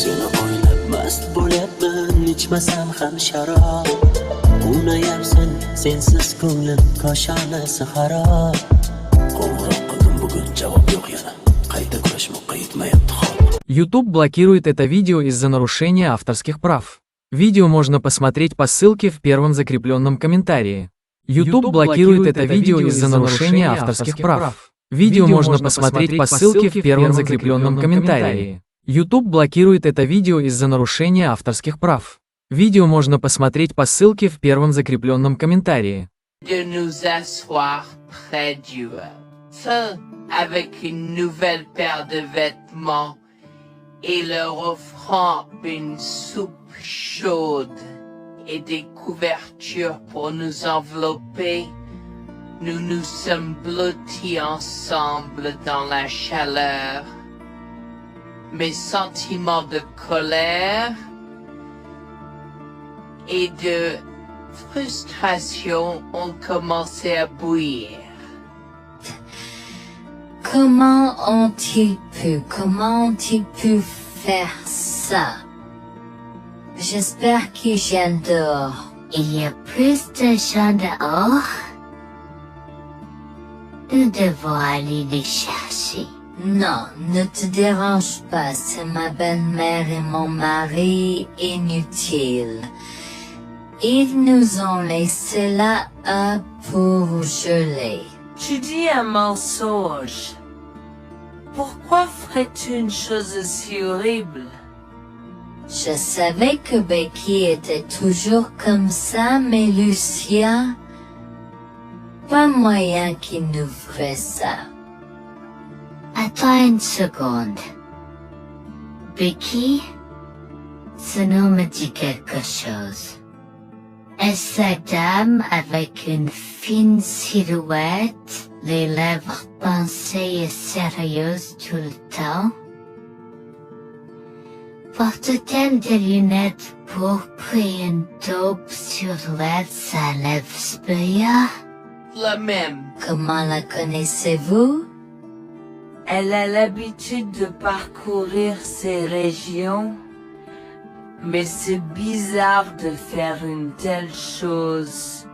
Seni o'ylab mast bo'lyapman, ichmasam ham sharob. Uynayapsan sensiz ko'nglim koshonasi xarob. Qo'ng'iroq qildim, bugun javob yo'q yana. Qayta kurashmoqqa yetmayapti hol. YouTube блокирует это видео из-за нарушения авторских прав. Видео можно посмотреть по ссылке в первом закрепленном комментарии. YouTube блокирует это видео из-за нарушения авторских прав. Видео можно посмотреть по ссылке в первом закрепленном комментарии. YouTube блокирует это видео из-за нарушения авторских прав. Видео можно посмотреть по ссылке в первом закрепленном комментарии. De nous asseoir près du feu avec une nouvelle paire de vêtements et leur offrant une soupe chaude et des couvertures pour nous envelopper. Nous nous sommes blottis ensemble dans la chaleur. Mes sentiments de colère et de frustration ont commencé à bouillir. Comment ont-ils pu faire ça? J'espère qu'ils viennent dehors. Il y a plus de gens dehors? Nous devons aller les chercher. Non, ne te dérange pas, c'est ma belle-mère et mon mari inutiles. Ils nous ont laissé là pour geler. Tu dis un mensonge. Pourquoi ferais-tu une chose aussi horrible? Je savais que Becky était toujours comme ça, mais Lucia, pas moyen qu'il nous ferait ça. Attends une seconde. Becky, ce nom me dit quelque chose. Est-ce cette dame avec une fine silhouette, les lèvres pincées et sérieuses tout le temps? Porte-t-elle des lunettes pourpres et une taupe sur l'aide sa lèvre spéa? La même. Comment la connaissez-vous? Elle a l'habitude de parcourir ces régions, mais c'est bizarre de faire une telle chose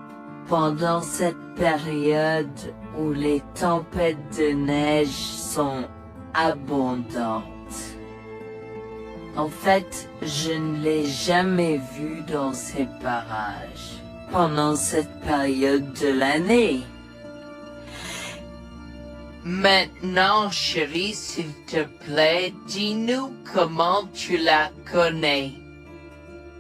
pendant cette période où les tempêtes de neige sont abondantes. En fait, je ne l'ai jamais vue dans ces parages pendant cette période de l'année. Maintenant, chérie, s'il te plaît, dis-nous comment tu la connais.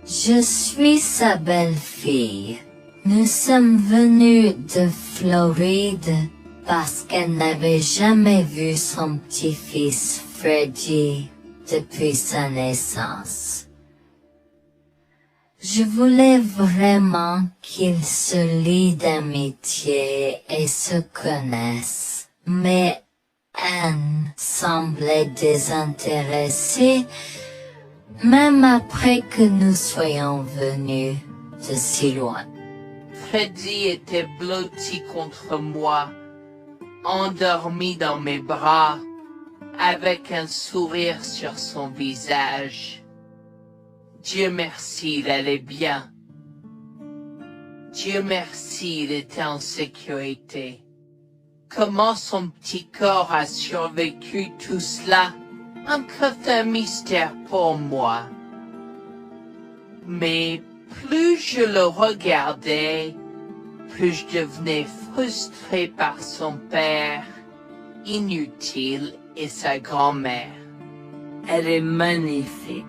Je suis sa belle-fille. Nous sommes venus de Floride parce qu'elle n'avait jamais vu son petit-fils Freddy depuis sa naissance. Je voulais vraiment qu'ils se lient d'amitié et se connaissent, mais Anne semblait désintéressée, même après que nous soyons venus de si loin. Freddy était blotti contre moi, endormi dans mes bras, avec un sourire sur son visage. Dieu merci, il allait bien. Dieu merci, il était en sécurité. Comment son petit corps a survécu tout cela? Encore un mystère pour moi. Mais plus je le regardais, plus je devenais frustré par son père, inutile, et sa grand-mère. Elle est magnifique.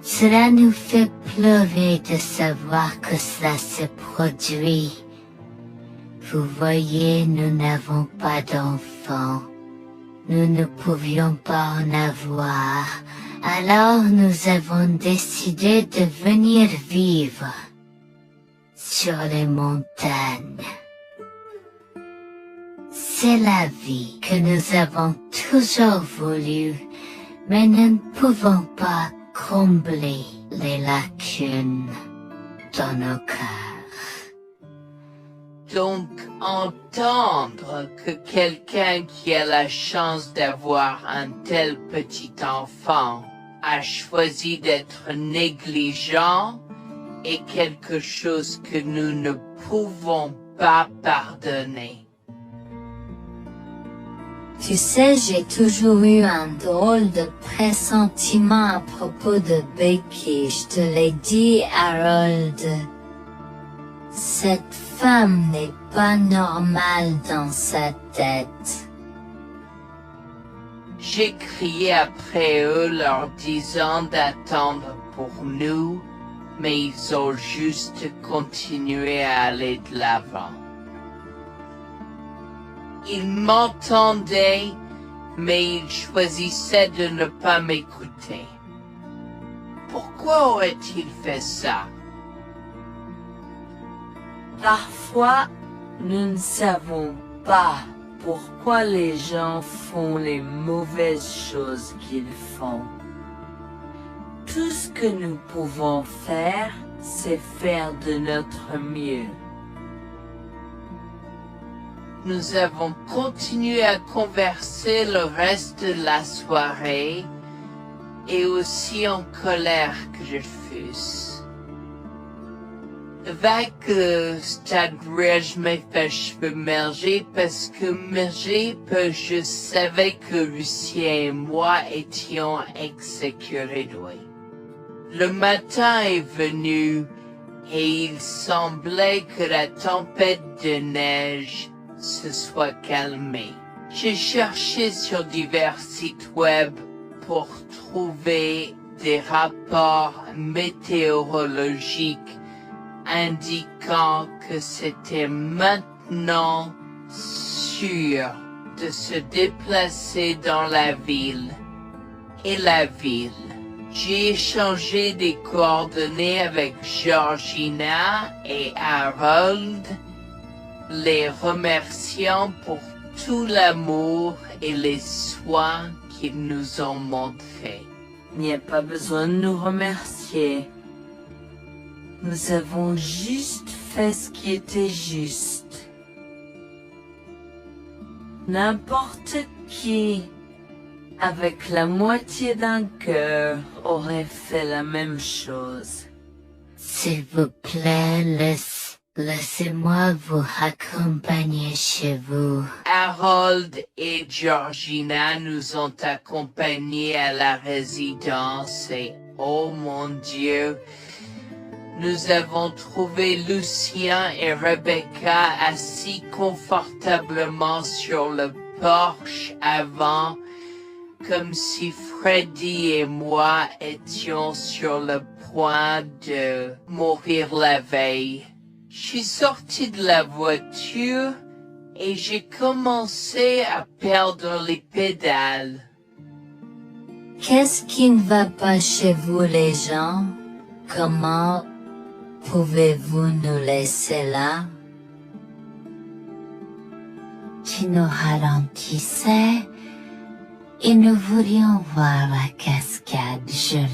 Cela nous fait pleurer de savoir que cela s'est produit. Vous voyez, nous n'avons pas d'enfants. Nous ne pouvions pas en avoir. Alors nous avons décidé de venir vivre sur les montagnes. C'est la vie que nous avons toujours voulu, mais nous ne pouvons pas combler les lacunes dans nos cœurs. Donc entendre que quelqu'un qui a la chance d'avoir un tel petit enfant a choisi d'être négligent est quelque chose que nous ne pouvons pas pardonner. Tu sais, j'ai toujours eu un drôle de pressentiment à propos de Becky, je te l'ai dit, Harold. Cette femme n'est pas normale dans sa tête. J'ai crié après eux leur disant d'attendre pour nous, mais ils ont juste continué à aller de l'avant. Ils m'entendaient, mais ils choisissaient de ne pas m'écouter. Pourquoi aurait-il fait ça? Parfois, nous ne savons pas pourquoi les gens font les mauvaises choses qu'ils font. Tout ce que nous pouvons faire, c'est faire de notre mieux. Nous avons continué à converser le reste de la soirée, et aussi en colère que je fusse. Avec le stade où je m'ai fait cheveux merger parce que je savais que Lucien et moi étions exécurés de lui. Le matin est venu et il semblait que la tempête de neige se soit calmée. J'ai cherché sur divers sites web pour trouver des rapports météorologiques indiquant que c'était maintenant sûr de se déplacer dans la ville. Et la ville. J'ai échangé des coordonnées avec Georgina et Harold, les remerciant pour tout l'amour et les soins qu'ils nous ont montrés. Il n'y a pas besoin de nous remercier. Nous avons juste fait ce qui était juste. N'importe qui, avec la moitié d'un cœur, aurait fait la même chose. S'il vous plaît, laissez-moi vous raccompagner chez vous. Harold et Georgina nous ont accompagnés à la résidence et, oh mon Dieu, nous avons trouvé Lucien et Rebecca assis confortablement sur le porche avant, comme si Freddy et moi étions sur le point de mourir la veille. Je suis sorti de la voiture et j'ai commencé à perdre les pédales. Qu'est-ce qui ne va pas chez vous, les gens? Comment pouvez-vous nous laisser là? Tu nous ralentissais et nous voulions voir la cascade gelée.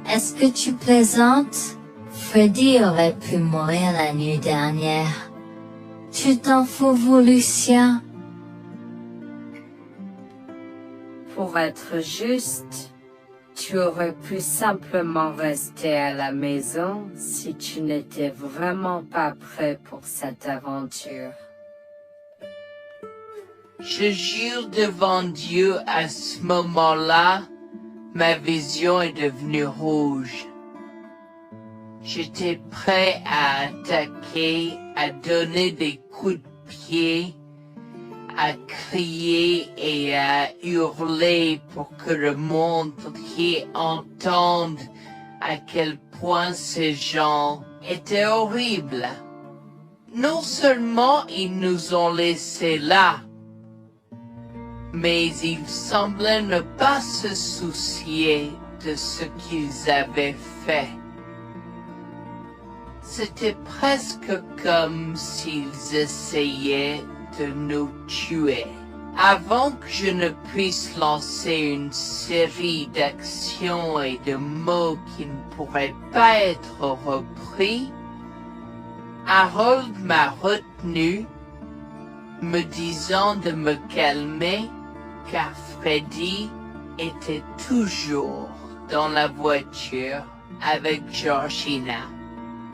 Est-ce que tu plaisantes? Freddy aurait pu mourir la nuit dernière. Tu t'en fous, vous, Lucien? Pour être juste, tu aurais pu simplement rester à la maison si tu n'étais vraiment pas prêt pour cette aventure. Je jure devant Dieu, à ce moment-là, ma vision est devenue rouge. J'étais prêt à attaquer, à donner des coups de pied, à crier et à hurler pour que le monde entier entende à quel point ces gens étaient horribles. Non seulement ils nous ont laissés là, mais ils semblaient ne pas se soucier de ce qu'ils avaient fait. C'était presque comme s'ils essayaient de nous tuer. Avant que je ne puisse lancer une série d'actions et de mots qui ne pourraient pas être repris, Harold m'a retenu, me disant de me calmer, car Freddy était toujours dans la voiture avec Georgina.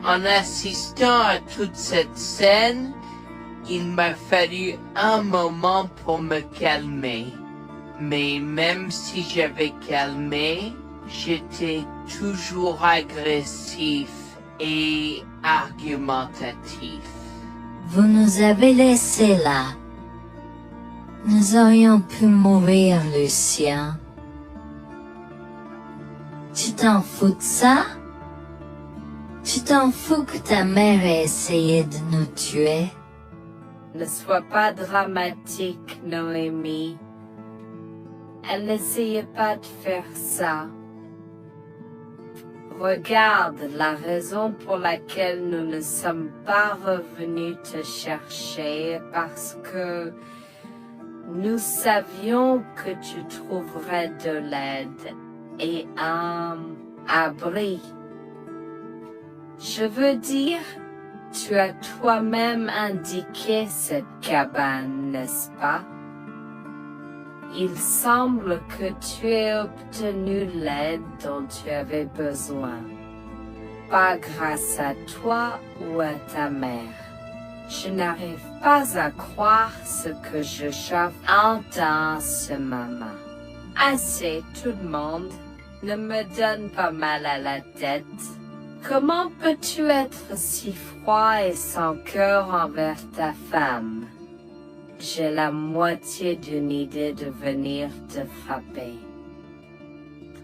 En assistant à toute cette scène, il m'a fallu un moment pour me calmer. Mais même si j'avais calmé, j'étais toujours agressif et argumentatif. Vous nous avez laissés là. Nous aurions pu mourir, Lucien. Tu t'en fous de ça? Tu t'en fous que ta mère ait essayé de nous tuer? Ne sois pas dramatique, Noémie. Elle n'essayait pas de faire ça. Regarde, la raison pour laquelle nous ne sommes pas revenus te chercher est parce que nous savions que tu trouverais de l'aide et un abri. Je veux dire, tu as toi-même indiqué cette cabane, n'est-ce pas? Il semble que tu aies obtenu l'aide dont tu avais besoin. Pas grâce à toi ou à ta mère. Je n'arrive pas à croire ce que j'entends en ce moment. Assez, tout le monde. Ne me donne pas mal à la tête. Comment peux-tu être si froid et sans cœur envers ta femme? J'ai la moitié d'une idée de venir te frapper.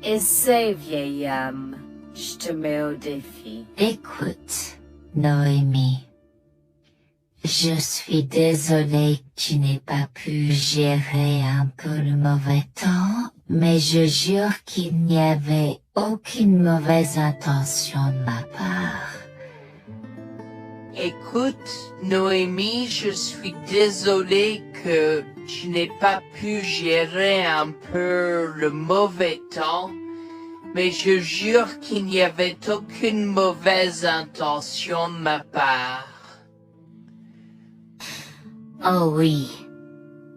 Essaie, vieil homme. Je te mets au défi. Écoute, Noémie. Je suis désolée que tu n'aies pas pu gérer un peu le mauvais temps, mais je jure qu'il n'y avait aucune mauvaise intention de ma part. Écoute, Noémie, je suis désolée que je n'ai pas pu gérer un peu le mauvais temps, mais je jure qu'il n'y avait aucune mauvaise intention de ma part. Oh oui.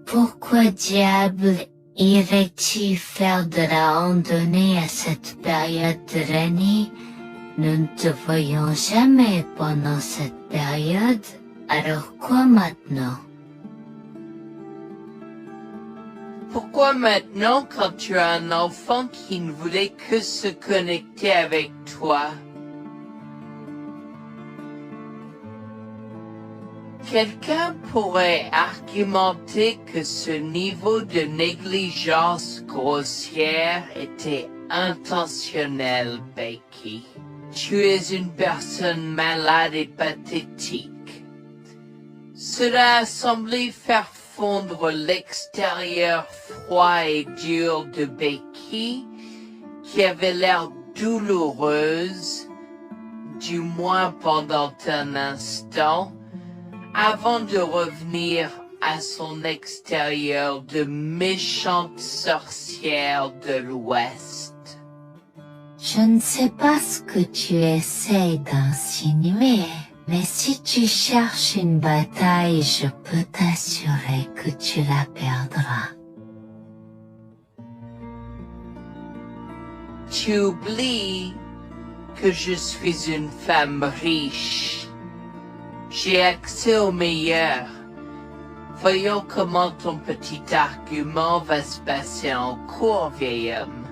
Pourquoi diable irais-tu faire de la randonnée à cette période de l'année? Nous ne te voyons jamais pendant cette période, alors quoi maintenant? Pourquoi maintenant quand tu as un enfant qui ne voulait que se connecter avec toi? Quelqu'un pourrait argumenter que ce niveau de négligence grossière était intentionnel, Becky. Tu es une personne malade et pathétique. Cela a semblé faire fondre l'extérieur froid et dur de Becky, qui avait l'air douloureuse, du moins pendant un instant, avant de revenir à son extérieur de méchante sorcière de l'Ouest. Je ne sais pas ce que tu essaies d'insinuer, mais si tu cherches une bataille, je peux t'assurer que tu la perdras. Tu oublies que je suis une femme riche. J'ai accès au meilleur. Voyons comment ton petit argument va se passer en cours, vieil homme.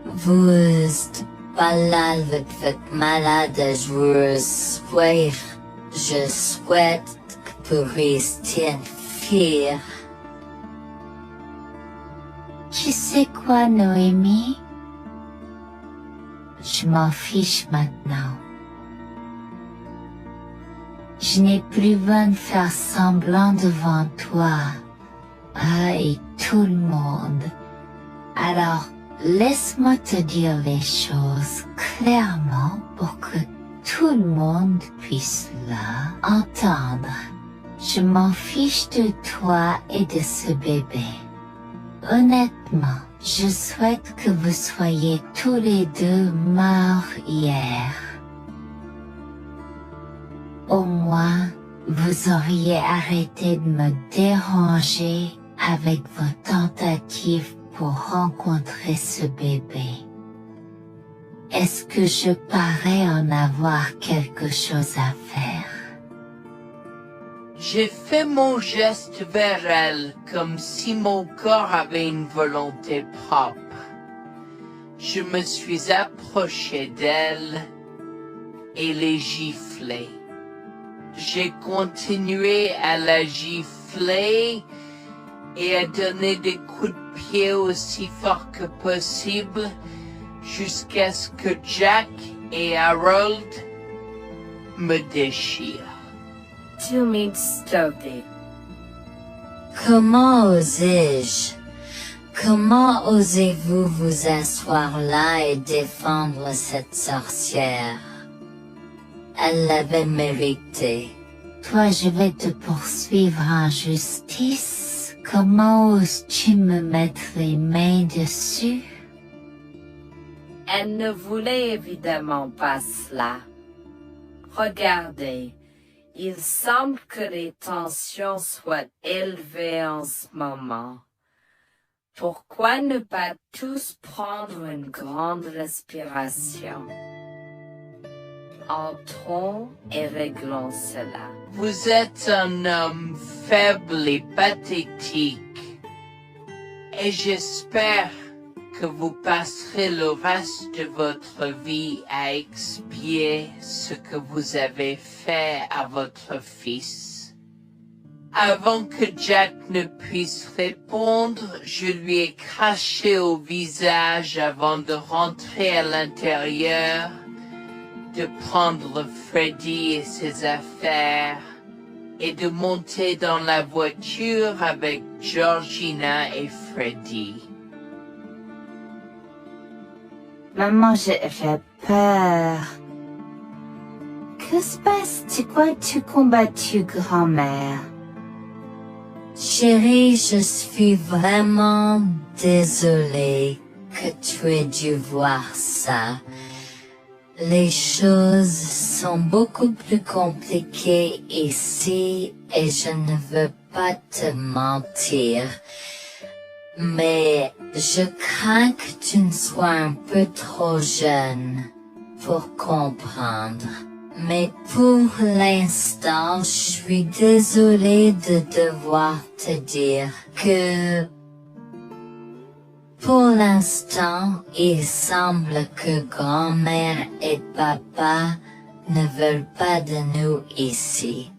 Vous êtes pas là avec votre malade joueuse. Je souhaite que vous restiez fiers. Tu sais quoi, Noémie? Je m'en fiche maintenant. Je n'ai plus besoin de faire semblant devant toi. Et tout le monde. Alors, laisse-moi te dire les choses clairement pour que tout le monde puisse entendre. Je m'en fiche de toi et de ce bébé. Honnêtement, je souhaite que vous soyez tous les deux morts hier. Au moins, vous auriez arrêté de me déranger avec vos tentatives pour rencontrer ce bébé. Est-ce que je parais en avoir quelque chose à faire? J'ai fait mon geste vers elle comme si mon corps avait une volonté propre. Je me suis approché d'elle et l'ai giflée. J'ai continué à la gifler et à donner des coups de pied aussi fort que possible jusqu'à ce que Jack et Harold me déchirent. Tu m'instaurais. Comment osais-je? Comment osez-vous vous asseoir là et défendre cette sorcière? Elle l'avait mérité. Toi, je vais te poursuivre en justice. Comment oses-tu me mettre les mains dessus? Elle ne voulait évidemment pas cela. Regardez, il semble que les tensions soient élevées en ce moment. Pourquoi ne pas tous prendre une grande respiration? Entrons et réglons cela. Vous êtes un homme faible et pathétique, et j'espère que vous passerez le reste de votre vie à expier ce que vous avez fait à votre fils. Avant que Jack ne puisse répondre, je lui ai craché au visage avant de rentrer à l'intérieur, de prendre Freddy et ses affaires, et de monter dans la voiture avec Georgina et Freddy. Maman, j'ai peur. Que se passe-t-il? Pourquoi tu combattu, grand-mère? Chérie, je suis vraiment désolée que tu aies dû voir ça. Les choses sont beaucoup plus compliquées ici et je ne veux pas te mentir. Mais je crains que tu ne sois un peu trop jeune pour comprendre. Mais pour l'instant, je suis désolée de devoir te dire que pour l'instant, il semble que grand-mère et papa ne veulent pas de nous ici.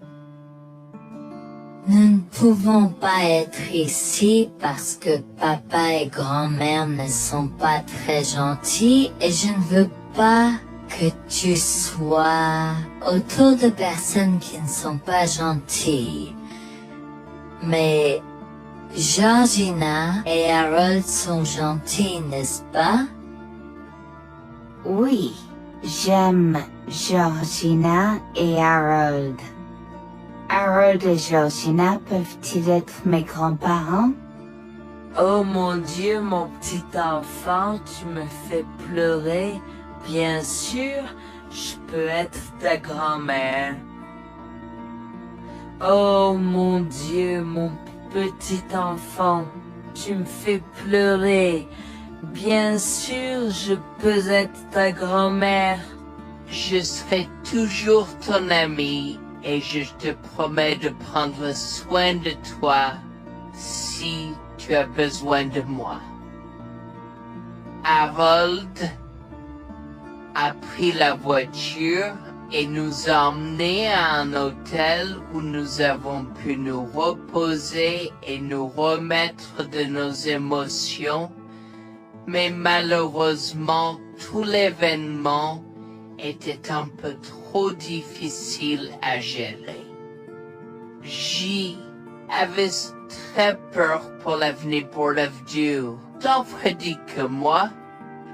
Nous ne pouvons pas être ici parce que papa et grand-mère ne sont pas très gentils et je ne veux pas que tu sois autour de personnes qui ne sont pas gentilles. Mais Georgina et Harold sont gentils, n'est-ce pas? Oui, j'aime Georgina et Harold. Harold et Georgina peuvent-ils être mes grands-parents? Oh mon Dieu, mon petit enfant, tu me fais pleurer. Bien sûr, je peux être ta grand-mère. Oh mon Dieu, mon petit enfant, tu me fais pleurer. Bien sûr, je peux être ta grand-mère. Je serai toujours ton ami et je te promets de prendre soin de toi si tu as besoin de moi. Harold a pris la voiture et nous a emmenés à un hôtel où nous avons pu nous reposer et nous remettre de nos émotions, mais malheureusement tout l'événement était un peu trop difficile à gérer. J avait très peur pour l'avenir pour l'avenir, tant Freddy que moi,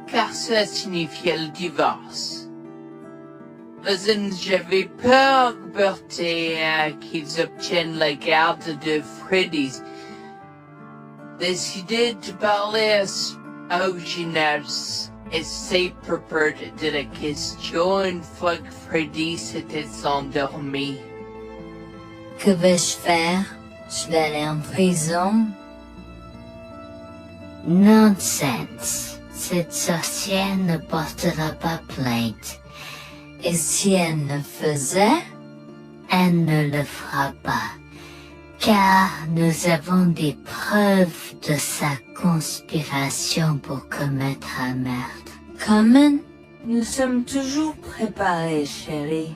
car cela signifiait le divorce. Mais j'avais peur, Bertie, qu'ils obtiennent la garde de Freddy. Décidé de parler au gymnase et s'est préparé de la question une fois que Freddy s'était endormi. Que vais-je faire? Je vais aller en prison? Nonsense. Cette sorcière ne portera pas plainte. Et si elle ne faisait, elle ne le fera pas. Car nous avons des preuves de sa conspiration pour commettre un meurtre. Comment? Nous sommes toujours préparés, chérie.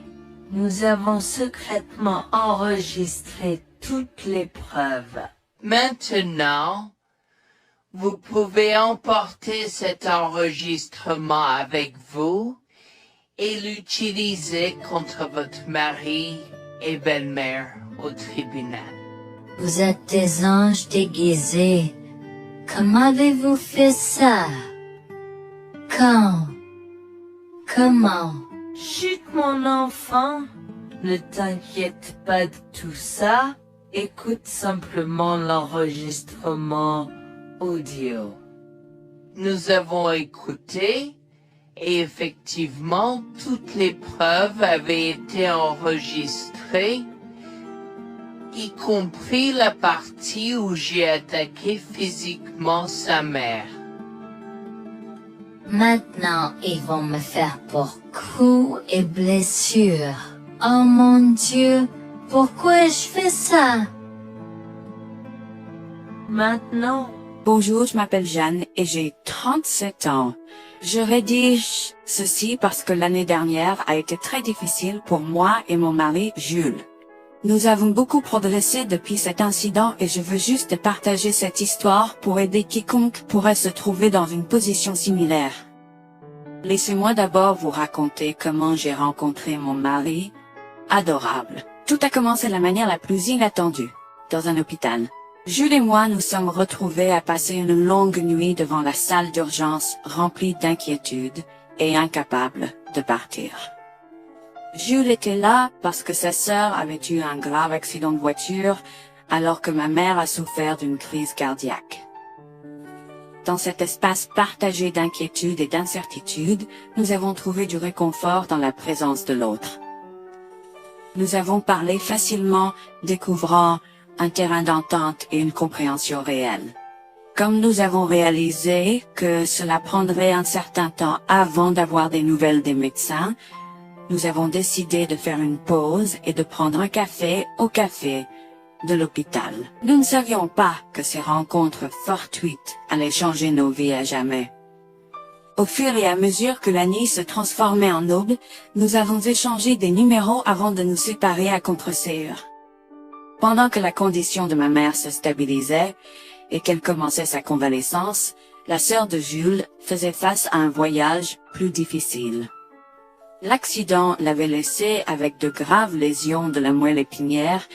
Nous avons secrètement enregistré toutes les preuves. Maintenant, vous pouvez emporter cet enregistrement avec vous et l'utiliser contre votre mari et belle-mère au tribunal. Vous êtes des anges déguisés. Comment avez-vous fait ça? Quand? Comment? Chut, mon enfant, ne t'inquiète pas de tout ça. Écoute simplement l'enregistrement audio. Nous avons écouté et effectivement toutes les preuves avaient été enregistrées, y compris la partie où j'ai attaqué physiquement sa mère. Maintenant, ils vont me faire pour coups et blessures. Oh mon Dieu, pourquoi je fais ça? Maintenant, Bonjour, je m'appelle Jeanne et j'ai 37 ans. Je rédige ceci parce que l'année dernière a été très difficile pour moi et mon mari Jules. Nous avons beaucoup progressé depuis cet incident et je veux juste partager cette histoire pour aider quiconque pourrait se trouver dans une position similaire. Laissez-moi d'abord vous raconter comment j'ai rencontré mon mari, adorable. Tout a commencé de la manière la plus inattendue, dans un hôpital. Jules et moi nous sommes retrouvés à passer une longue nuit devant la salle d'urgence remplie d'inquiétude et incapables de partir. Jules était là parce que sa sœur avait eu un grave accident de voiture alors que ma mère a souffert d'une crise cardiaque. Dans cet espace partagé d'inquiétude et d'incertitude, nous avons trouvé du réconfort dans la présence de l'autre. Nous avons parlé facilement, découvrant un terrain d'entente et une compréhension réelle. Comme nous avons réalisé que cela prendrait un certain temps avant d'avoir des nouvelles des médecins, nous avons décidé de faire une pause et de prendre un café au café de l'hôpital. Nous ne savions pas que ces rencontres fortuites allaient changer nos vies à jamais. Au fur et à mesure que la nuit se transformait en aube, nous avons échangé des numéros avant de nous séparer à contre-séance. Pendant que la condition de ma mère se stabilisait et qu'elle commençait sa convalescence, la sœur de Jules faisait face à un voyage plus difficile. L'accident l'avait laissée avec de graves lésions de la moelle épinière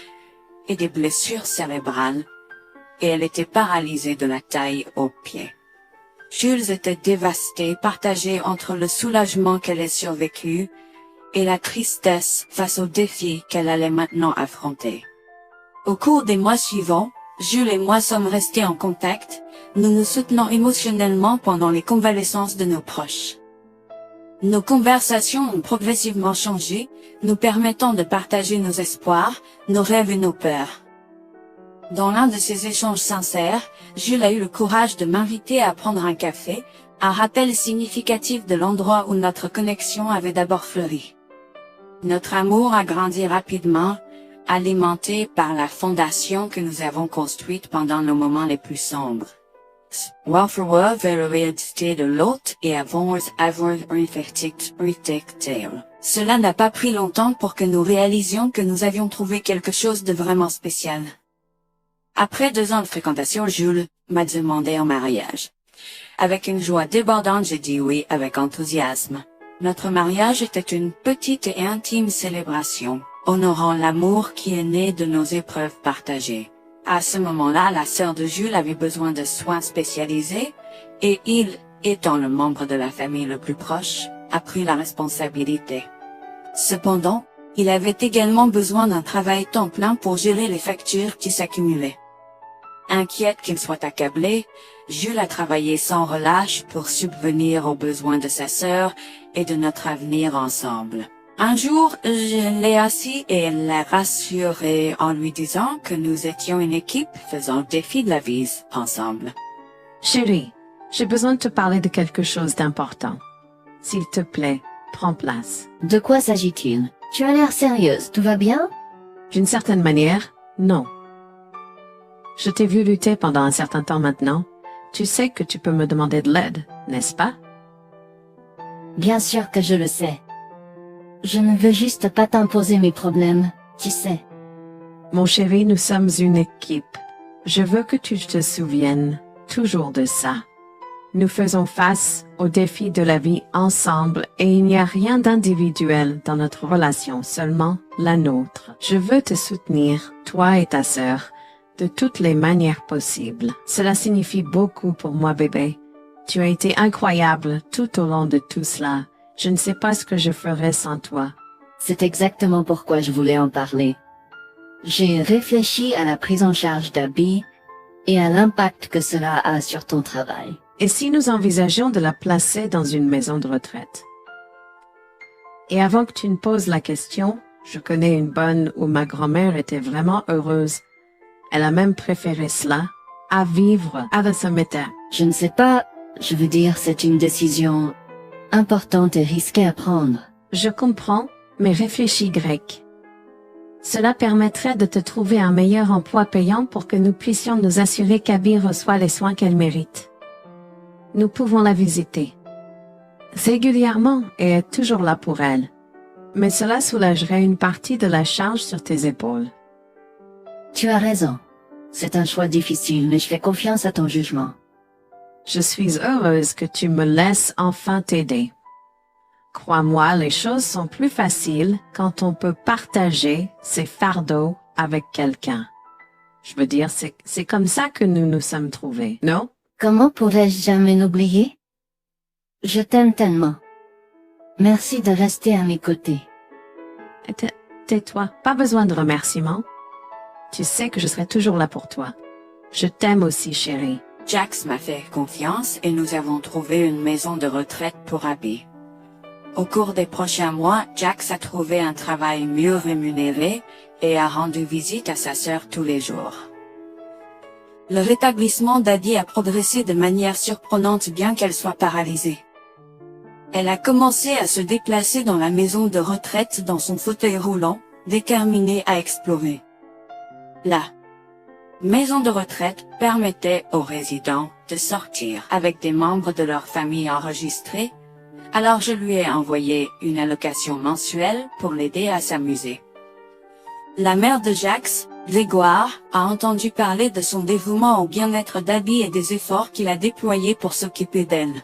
et des blessures cérébrales, et elle était paralysée de la taille aux pieds. Jules était dévasté, partagé entre le soulagement qu'elle ait survécu et la tristesse face aux défis qu'elle allait maintenant affronter. Au cours des mois suivants, Jules et moi sommes restés en contact, nous nous soutenons émotionnellement pendant les convalescences de nos proches. Nos conversations ont progressivement changé, nous permettant de partager nos espoirs, nos rêves et nos peurs. Dans l'un de ces échanges sincères, Jules a eu le courage de m'inviter à prendre un café, un rappel significatif de l'endroit où notre connexion avait d'abord fleuri. Notre amour a grandi rapidement, alimenté par la fondation que nous avons construite pendant nos moments les plus sombres. Welfare vers l'identité de l'autre et avons avoir réfléchi. Cela n'a pas pris longtemps pour que nous réalisions que nous avions trouvé quelque chose de vraiment spécial. Après 2 ans de fréquentation, Jules m'a demandé en mariage. Avec une joie débordante, j'ai dit oui avec enthousiasme. Notre mariage était une petite et intime célébration, honorant l'amour qui est né de nos épreuves partagées. À ce moment-là, la sœur de Jules avait besoin de soins spécialisés, et il, étant le membre de la famille le plus proche, a pris la responsabilité. Cependant, il avait également besoin d'un travail temps plein pour gérer les factures qui s'accumulaient. Inquiète qu'il soit accablé, Jules a travaillé sans relâche pour subvenir aux besoins de sa sœur et de notre avenir ensemble. Un jour, je l'ai assis et l'ai rassuré en lui disant que nous étions une équipe faisant le défi de la vie ensemble. Chérie, j'ai besoin de te parler de quelque chose d'important. S'il te plaît, prends place. De quoi s'agit-il? Tu as l'air sérieuse, tout va bien? D'une certaine manière, non. Je t'ai vu lutter pendant un certain temps maintenant. Tu sais que tu peux me demander de l'aide, n'est-ce pas? Bien sûr que je le sais. Je ne veux juste pas t'imposer mes problèmes, tu sais. Mon chéri, nous sommes une équipe. Je veux que tu te souviennes toujours de ça. Nous faisons face aux défis de la vie ensemble et il n'y a rien d'individuel dans notre relation, seulement la nôtre. Je veux te soutenir, toi et ta sœur, de toutes les manières possibles. Cela signifie beaucoup pour moi, bébé. Tu as été incroyable tout au long de tout cela. Je ne sais pas ce que je ferais sans toi. C'est exactement pourquoi je voulais en parler. J'ai réfléchi à la prise en charge d'Abby et à l'impact que cela a sur ton travail. Et si nous envisageons de la placer dans une maison de retraite? Et avant que tu ne poses la question, je connais une bonne où ma grand-mère était vraiment heureuse. Elle a même préféré cela à vivre à Someta. Je ne sais pas, je veux dire, c'est une décision importante et risquée à prendre. Je comprends, mais réfléchis grec. Cela permettrait de te trouver un meilleur emploi payant pour que nous puissions nous assurer qu'Abby reçoit les soins qu'elle mérite. Nous pouvons la visiter régulièrement et être toujours là pour elle. Mais cela soulagerait une partie de la charge sur tes épaules. Tu as raison. C'est un choix difficile, mais je fais confiance à ton jugement. Je suis heureuse que tu me laisses enfin t'aider. Crois-moi, les choses sont plus faciles quand on peut partager ses fardeaux avec quelqu'un. Je veux dire, c'est comme ça que nous nous sommes trouvés, non? Comment pourrais-je jamais l'oublier? Je t'aime tellement. Merci de rester à mes côtés. Tais-toi, pas besoin de remerciements. Tu sais que je serai toujours là pour toi. Je t'aime aussi, chérie. Jax m'a fait confiance et nous avons trouvé une maison de retraite pour Abby. Au cours des prochains mois, Jax a trouvé un travail mieux rémunéré et a rendu visite à sa sœur tous les jours. Le rétablissement d'Abby a progressé de manière surprenante bien qu'elle soit paralysée. Elle a commencé à se déplacer dans la maison de retraite dans son fauteuil roulant, déterminée à explorer. La maison de retraite permettait aux résidents de sortir avec des membres de leur famille enregistrés, alors je lui ai envoyé une allocation mensuelle pour l'aider à s'amuser. La mère de Jax, Grégoire, a entendu parler de son dévouement au bien-être d'Abby et des efforts qu'il a déployés pour s'occuper d'elle.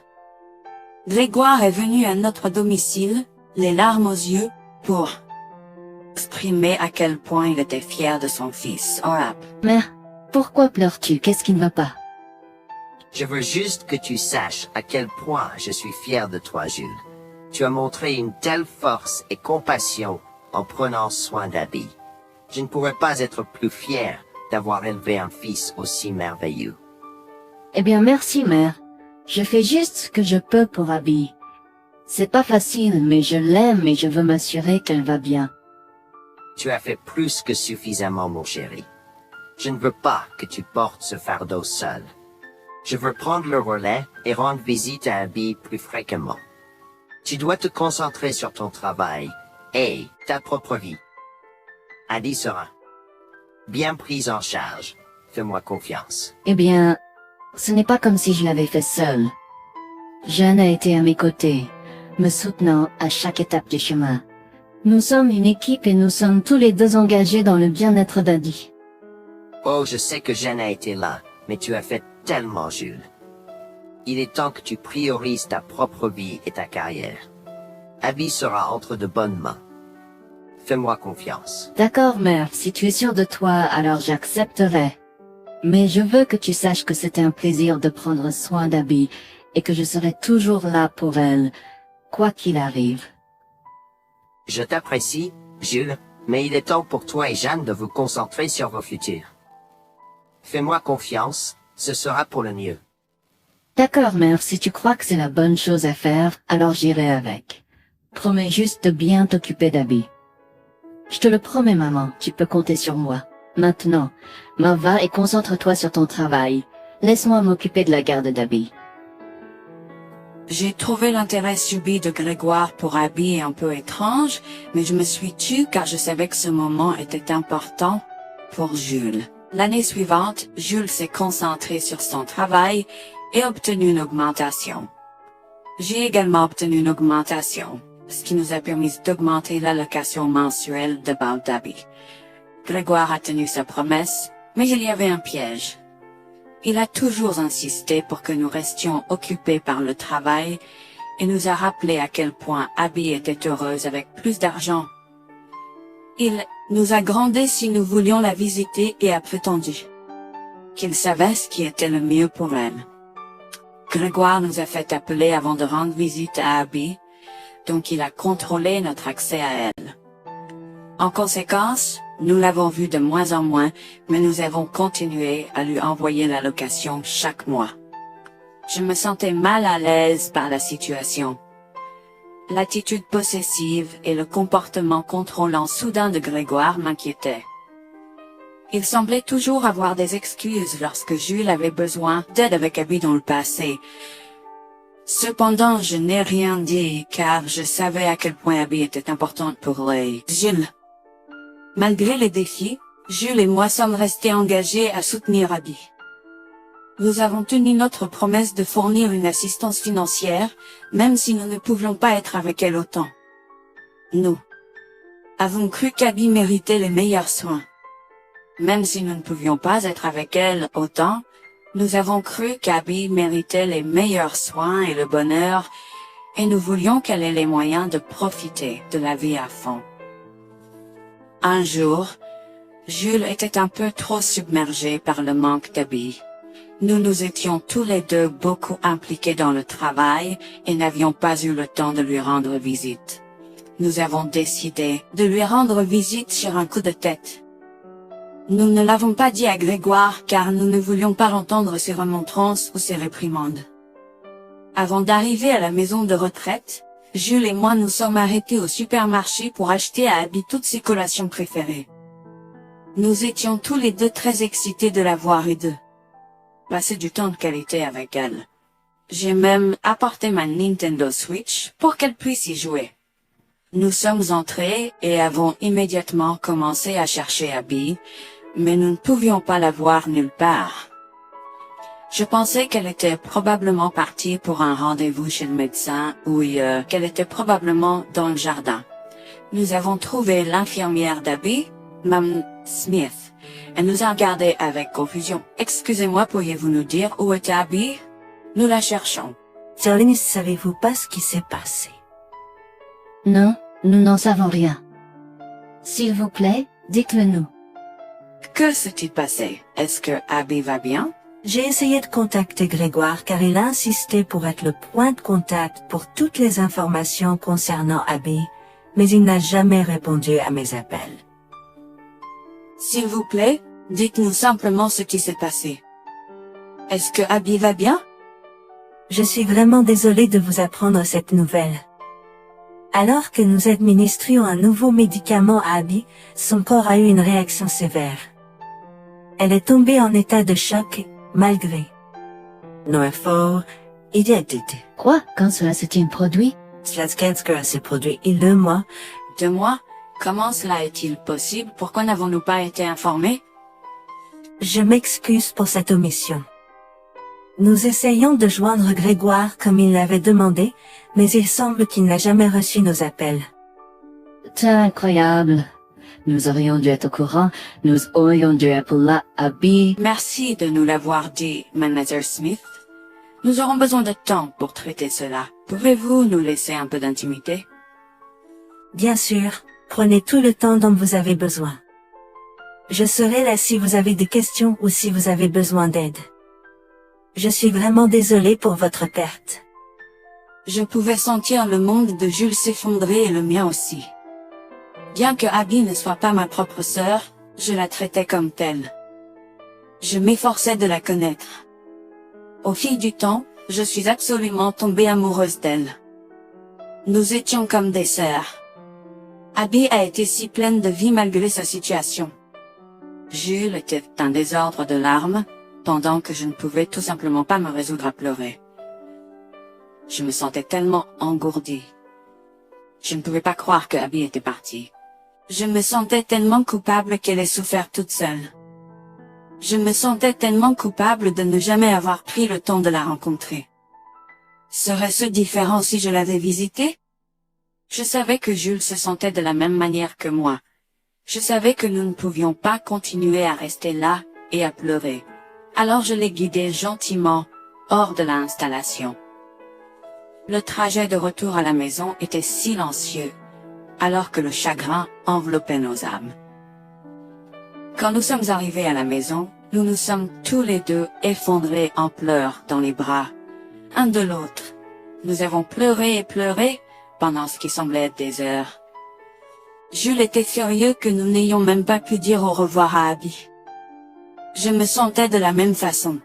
Grégoire est venu à notre domicile, les larmes aux yeux, pour exprimer à quel point il était fier de son fils, Orap. Mère, pourquoi pleures-tu? Qu'est-ce qui ne va pas? Je veux juste que tu saches à quel point je suis fier de toi, Jules. Tu as montré une telle force et compassion en prenant soin d'Abby. Je ne pourrais pas être plus fier d'avoir élevé un fils aussi merveilleux. Eh bien, merci, mère. Je fais juste ce que je peux pour Abby. C'est pas facile, mais je l'aime et je veux m'assurer qu'elle va bien. Tu as fait plus que suffisamment, mon chéri. Je ne veux pas que tu portes ce fardeau seul. Je veux prendre le relais et rendre visite à Abby plus fréquemment. Tu dois te concentrer sur ton travail et ta propre vie. Abby sera bien prise en charge. Fais-moi confiance. Eh bien, ce n'est pas comme si je l'avais fait seule. Jeanne a été à mes côtés, me soutenant à chaque étape du chemin. Nous sommes une équipe et nous sommes tous les deux engagés dans le bien-être d'Abby. Oh, je sais que Jeanne a été là, mais tu as fait tellement, Jules. Il est temps que tu priorises ta propre vie et ta carrière. Abby sera entre de bonnes mains. Fais-moi confiance. D'accord, mère, si tu es sûre de toi, alors j'accepterai. Mais je veux que tu saches que c'était un plaisir de prendre soin d'Abby et que je serai toujours là pour elle, quoi qu'il arrive. Je t'apprécie, Jules, mais il est temps pour toi et Jeanne de vous concentrer sur vos futurs. Fais-moi confiance, ce sera pour le mieux. D'accord, mère, si tu crois que c'est la bonne chose à faire, alors j'irai avec. Promets juste de bien t'occuper d'Abby. Je te le promets, maman, tu peux compter sur moi. Maintenant, m'en va et concentre-toi sur ton travail. Laisse-moi m'occuper de la garde d'Abby. J'ai trouvé l'intérêt subi de Grégoire pour Abby un peu étrange, mais je me suis tue car je savais que ce moment était important pour Jules. L'année suivante, Jules s'est concentré sur son travail et obtenu une augmentation. J'ai également obtenu une augmentation, ce qui nous a permis d'augmenter l'allocation mensuelle de base d'Abby. Grégoire a tenu sa promesse, mais il y avait un piège. Il a toujours insisté pour que nous restions occupés par le travail et nous a rappelé à quel point Abby était heureuse avec plus d'argent. Il nous a grondé si nous voulions la visiter et a prétendu qu'il savait ce qui était le mieux pour elle. Grégoire nous a fait appeler avant de rendre visite à Abby, donc il a contrôlé notre accès à elle. En conséquence, nous l'avons vue de moins en moins, mais nous avons continué à lui envoyer l'allocation chaque mois. Je me sentais mal à l'aise par la situation. L'attitude possessive et le comportement contrôlant soudain de Grégoire m'inquiétaient. Il semblait toujours avoir des excuses lorsque Jules avait besoin d'aide avec Abby dans le passé. Cependant, je n'ai rien dit car je savais à quel point Abby était importante pour Jules. Malgré les défis, Jules et moi sommes restés engagés à soutenir Abby. Nous avons tenu notre promesse de fournir une assistance financière, même si nous ne pouvions pas être avec elle autant. Nous avons cru qu'Abby méritait les meilleurs soins. Même si nous ne pouvions pas être avec elle autant, nous avons cru qu'Abby méritait les meilleurs soins et le bonheur, et nous voulions qu'elle ait les moyens de profiter de la vie à fond. Un jour, Jules était un peu trop submergé par le manque d'Abby. Nous nous étions tous les deux beaucoup impliqués dans le travail et n'avions pas eu le temps de lui rendre visite. Nous avons décidé de lui rendre visite sur un coup de tête. Nous ne l'avons pas dit à Grégoire car nous ne voulions pas entendre ses remontrances ou ses réprimandes. Avant d'arriver à la maison de retraite, Jules et moi nous sommes arrêtés au supermarché pour acheter à Abby toutes ses collations préférées. Nous étions tous les deux très excités de la voir et de passer du temps de qualité avec elle. J'ai même apporté ma Nintendo Switch pour qu'elle puisse y jouer. Nous sommes entrés et avons immédiatement commencé à chercher Abby, mais nous ne pouvions pas la voir nulle part. Je pensais qu'elle était probablement partie pour un rendez-vous chez le médecin ou qu'elle était probablement dans le jardin. Nous avons trouvé l'infirmière d'Abby, Mme Smith. Elle nous a regardés avec confusion. « Excusez-moi, pourriez-vous nous dire où est Abby? Nous la cherchons. » Charlie, ne savez-vous pas ce qui s'est passé? Non, nous n'en savons rien. S'il vous plaît, dites-le nous. Que s'est-il passé? Est-ce que Abby va bien? J'ai essayé de contacter Grégoire car il a insisté pour être le point de contact pour toutes les informations concernant Abby, mais il n'a jamais répondu à mes appels. S'il vous plaît, dites-nous simplement ce qui s'est passé. Est-ce que Abby va bien? Je suis vraiment désolée de vous apprendre cette nouvelle. Alors que nous administrions un nouveau médicament à Abby, son corps a eu une réaction sévère. Elle est tombée en état de choc, malgré nos efforts, il a été. Quoi? Quand cela s'est-il produit? Cela s'est produit il y a 2 mois. 2 mois? Comment cela est-il possible? Pourquoi n'avons-nous pas été informés? Je m'excuse pour cette omission. Nous essayons de joindre Grégoire comme il l'avait demandé, mais il semble qu'il n'a jamais reçu nos appels. C'est incroyable. Nous aurions dû être au courant, nous aurions dû appeler Abby. Merci de nous l'avoir dit, Manager Smith. Nous aurons besoin de temps pour traiter cela. Pouvez-vous nous laisser un peu d'intimité? Bien sûr, prenez tout le temps dont vous avez besoin. Je serai là si vous avez des questions ou si vous avez besoin d'aide. Je suis vraiment désolée pour votre perte. Je pouvais sentir le monde de Jules s'effondrer et le mien aussi. Bien que Abby ne soit pas ma propre sœur, je la traitais comme telle. Je m'efforçais de la connaître. Au fil du temps, je suis absolument tombée amoureuse d'elle. Nous étions comme des sœurs. Abby a été si pleine de vie malgré sa situation. Jules était un désordre de larmes, pendant que je ne pouvais tout simplement pas me résoudre à pleurer. Je me sentais tellement engourdie. Je ne pouvais pas croire que Abby était partie. Je me sentais tellement coupable qu'elle ait souffert toute seule. Je me sentais tellement coupable de ne jamais avoir pris le temps de la rencontrer. Serait-ce différent si je l'avais visitée? Je savais que Jules se sentait de la même manière que moi. Je savais que nous ne pouvions pas continuer à rester là et à pleurer. Alors je l'ai guidé gentiment hors de l'installation. Le trajet de retour à la maison était silencieux, alors que le chagrin enveloppait nos âmes. Quand nous sommes arrivés à la maison, nous nous sommes tous les deux effondrés en pleurs dans les bras, un de l'autre. Nous avons pleuré et pleuré pendant ce qui semblait être des heures. Jules était furieux que nous n'ayons même pas pu dire au revoir à Abby. Je me sentais de la même façon.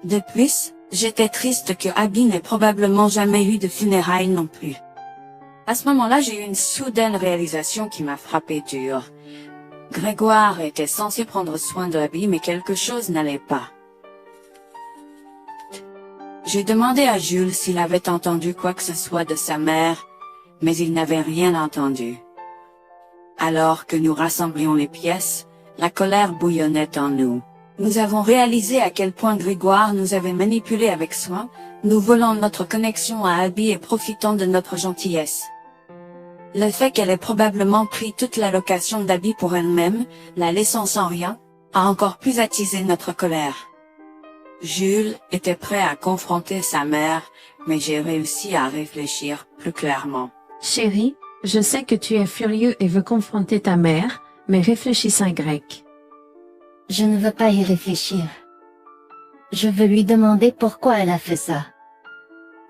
De plus, j'étais triste que Abby n'ait probablement jamais eu de funérailles non plus. À ce moment-là, j'ai eu une soudaine réalisation qui m'a frappé dur. Grégoire était censé prendre soin de Abby, mais quelque chose n'allait pas. J'ai demandé à Jules s'il avait entendu quoi que ce soit de sa mère, mais il n'avait rien entendu. Alors que nous rassemblions les pièces, la colère bouillonnait en nous. Nous avons réalisé à quel point Grégoire nous avait manipulés avec soin, nous volant notre connexion à Abby et profitant de notre gentillesse. Le fait qu'elle ait probablement pris toute l'allocation d'Abby pour elle-même, la laissant sans rien, a encore plus attisé notre colère. Jules était prêt à confronter sa mère, mais j'ai réussi à réfléchir plus clairement. Chérie, je sais que tu es furieux et veux confronter ta mère, mais réfléchis en grec. Je ne veux pas y réfléchir. Je veux lui demander pourquoi elle a fait ça.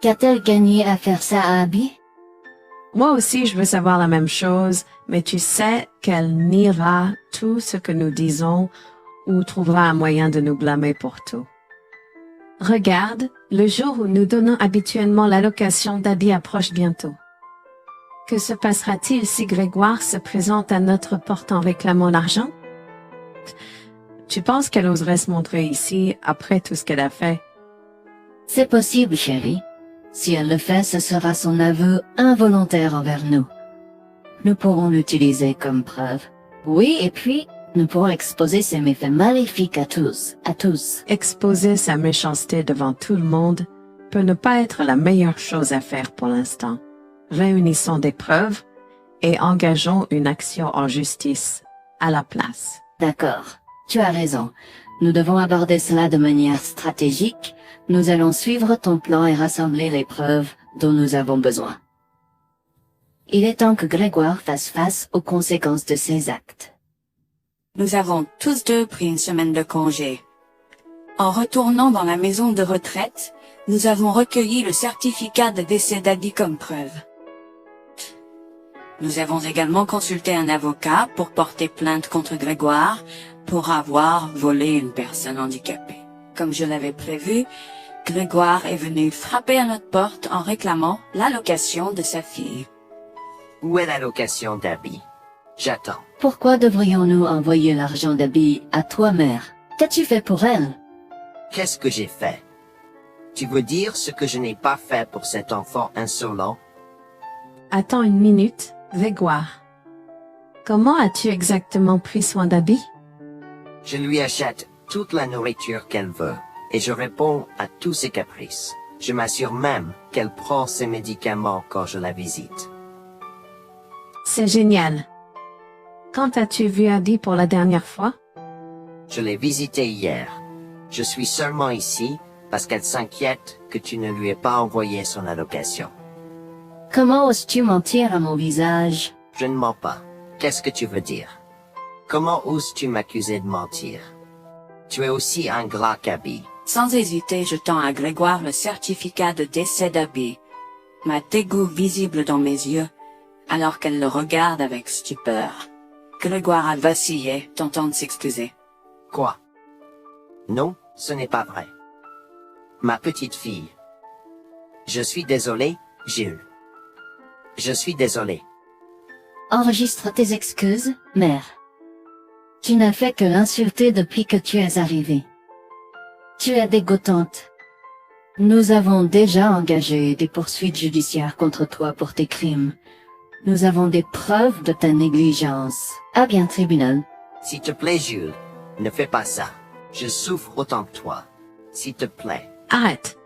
Qu'a-t-elle gagné à faire ça à Abby? Moi aussi, je veux savoir la même chose, mais tu sais qu'elle niera tout ce que nous disons ou trouvera un moyen de nous blâmer pour tout. Regarde, le jour où nous donnons habituellement l'allocation d'Abby approche bientôt. Que se passera-t-il si Grégoire se présente à notre porte en réclamant l'argent? Tu penses qu'elle oserait se montrer ici après tout ce qu'elle a fait? C'est possible, chérie. Si elle le fait, ce sera son aveu involontaire envers nous. Nous pourrons l'utiliser comme preuve. Oui, et puis, nous pourrons exposer ses méfaits maléfiques à tous. Exposer sa méchanceté devant tout le monde peut ne pas être la meilleure chose à faire pour l'instant. Réunissons des preuves et engageons une action en justice à la place. D'accord, tu as raison. Nous devons aborder cela de manière stratégique. Nous allons suivre ton plan et rassembler les preuves dont nous avons besoin. Il est temps que Grégoire fasse face aux conséquences de ses actes. Nous avons tous deux pris une semaine de congé. En retournant dans la maison de retraite, nous avons recueilli le certificat de décès d'Abby comme preuve. Nous avons également consulté un avocat pour porter plainte contre Grégoire pour avoir volé une personne handicapée. Comme je l'avais prévu, Grégoire est venu frapper à notre porte en réclamant l'allocation de sa fille. Où est l'allocation d'Abby? J'attends. Pourquoi devrions-nous envoyer l'argent d'Abby à toi, mère? Qu'as-tu fait pour elle? Qu'est-ce que j'ai fait? Tu veux dire ce que je n'ai pas fait pour cet enfant insolent? Attends une minute, Grégoire. Comment as-tu exactement pris soin d'Abby? Je lui achète toute la nourriture qu'elle veut, et je réponds à tous ses caprices. Je m'assure même qu'elle prend ses médicaments quand je la visite. C'est génial. Quand as-tu vu Abby pour la dernière fois? Je l'ai visitée hier. Je suis seulement ici parce qu'elle s'inquiète que tu ne lui aies pas envoyé son allocation. Comment oses-tu mentir à mon visage? Je ne mens pas. Qu'est-ce que tu veux dire? Comment oses-tu m'accuser de mentir? Tu es aussi ingrat qu'Abby. Sans hésiter, je tends à Grégoire le certificat de décès d'Abby, ma dégoût visible dans mes yeux, alors qu'elle le regarde avec stupeur. Grégoire a vacillé, tentant de s'excuser. Quoi? Non, ce n'est pas vrai. Ma petite fille. Je suis désolé, Jules. Je suis désolé. Enregistre tes excuses, mère. Tu n'as fait que l'insulter depuis que tu es arrivé. Tu es dégoûtante. Nous avons déjà engagé des poursuites judiciaires contre toi pour tes crimes. Nous avons des preuves de ta négligence. À bien, tribunal. S'il te plaît, Jules, ne fais pas ça. Je souffre autant que toi. S'il te plaît. Arrête.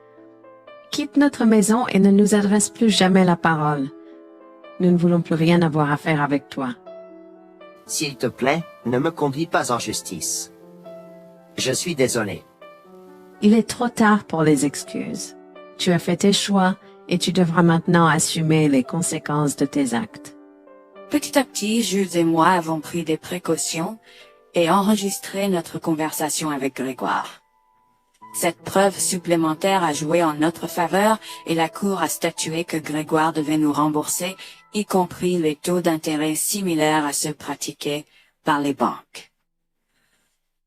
Quitte notre maison et ne nous adresse plus jamais la parole. Nous ne voulons plus rien avoir à faire avec toi. S'il te plaît, ne me conduis pas en justice. Je suis désolé. Il est trop tard pour les excuses. Tu as fait tes choix et tu devras maintenant assumer les conséquences de tes actes. Petit à petit, Jules et moi avons pris des précautions et enregistré notre conversation avec Grégoire. Cette preuve supplémentaire a joué en notre faveur et la Cour a statué que Grégoire devait nous rembourser, y compris les taux d'intérêt similaires à ceux pratiqués par les banques.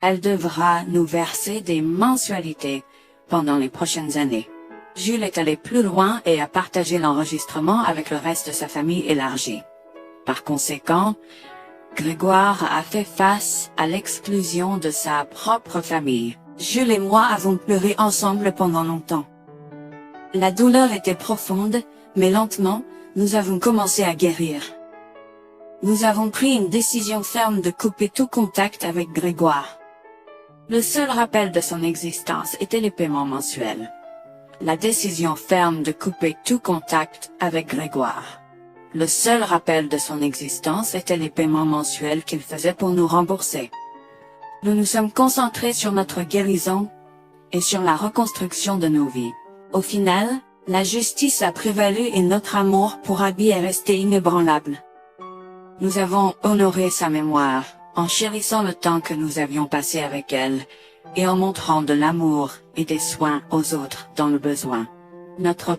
Elle devra nous verser des mensualités pendant les prochaines années. Jules est allé plus loin et a partagé l'enregistrement avec le reste de sa famille élargie. Par conséquent, Grégoire a fait face à l'exclusion de sa propre famille. Jules et moi avons pleuré ensemble pendant longtemps. La douleur était profonde, mais lentement, nous avons commencé à guérir. Nous avons pris une décision ferme de couper tout contact avec Grégoire. Le seul rappel de son existence était les paiements mensuels. La décision ferme de couper tout contact avec Grégoire. Le seul rappel de son existence était les paiements mensuels qu'il faisait pour nous rembourser. Nous nous sommes concentrés sur notre guérison et sur la reconstruction de nos vies. Au final, la justice a prévalu et notre amour pour Abby est resté inébranlable. Nous avons honoré sa mémoire en chérissant le temps que nous avions passé avec elle et en montrant de l'amour et des soins aux autres dans le besoin. Notre